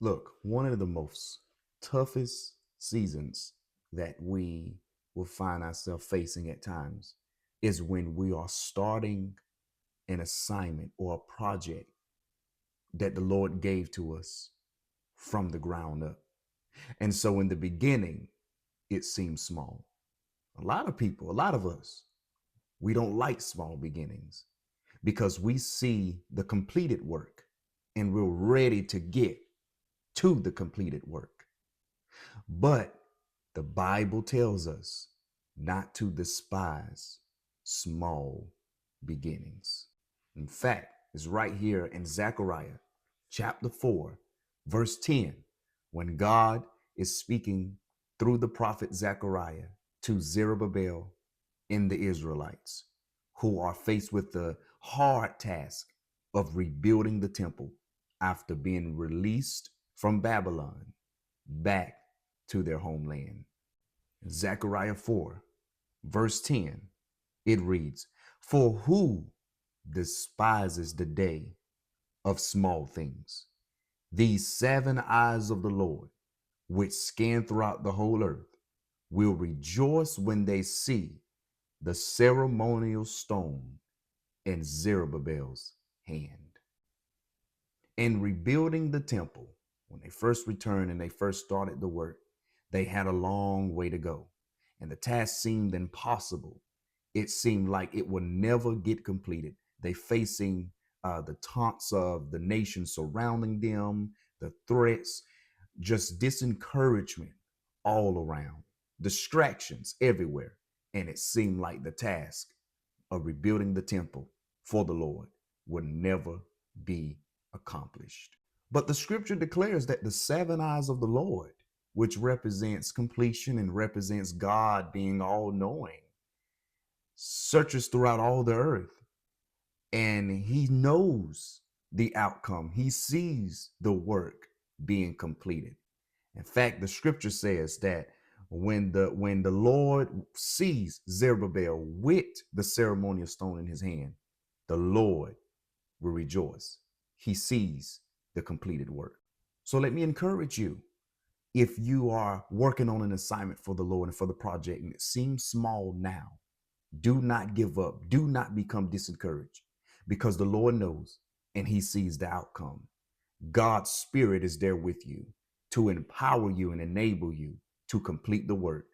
Look, one of the most toughest seasons that we will find ourselves facing at times is when we are starting an assignment or a project that the Lord gave to us from the ground up. And so in the beginning, it seems small. A lot of people, a lot of us, we don't like small beginnings because we see the completed work and we're ready to get to the completed work. But the Bible tells us not to despise small beginnings. In fact, it's right here in Zechariah chapter 4, verse 10, when God is speaking through the prophet Zechariah to Zerubbabel and the Israelites, who are faced with the hard task of rebuilding the temple after being released from Babylon back to their homeland. Zechariah 4, verse 10, it reads, "For who despises the day of small things? These 7 eyes of the Lord, which scan throughout the whole earth, will rejoice when they see the ceremonial stone in Zerubbabel's hand." In rebuilding the temple, when they first returned and they first started the work, they had a long way to go. And the task seemed impossible. It seemed like it would never get completed. They facing the taunts of the nation surrounding them, the threats, just disencouragement all around, distractions everywhere. And it seemed like the task of rebuilding the temple for the Lord would never be accomplished. But the scripture declares that the 7 eyes of the Lord, which represents completion and represents God being all knowing, searches throughout all the earth and he knows the outcome. He sees the work being completed. In fact, the scripture says that when the Lord sees Zerubbabel with the ceremonial stone in his hand, the Lord will rejoice. He sees the completed work. So let me encourage you. If you are working on an assignment for the Lord and for the project and it seems small now, do not give up. Do not become discouraged because the Lord knows and he sees the outcome. God's spirit is there with you to empower you and enable you to complete the work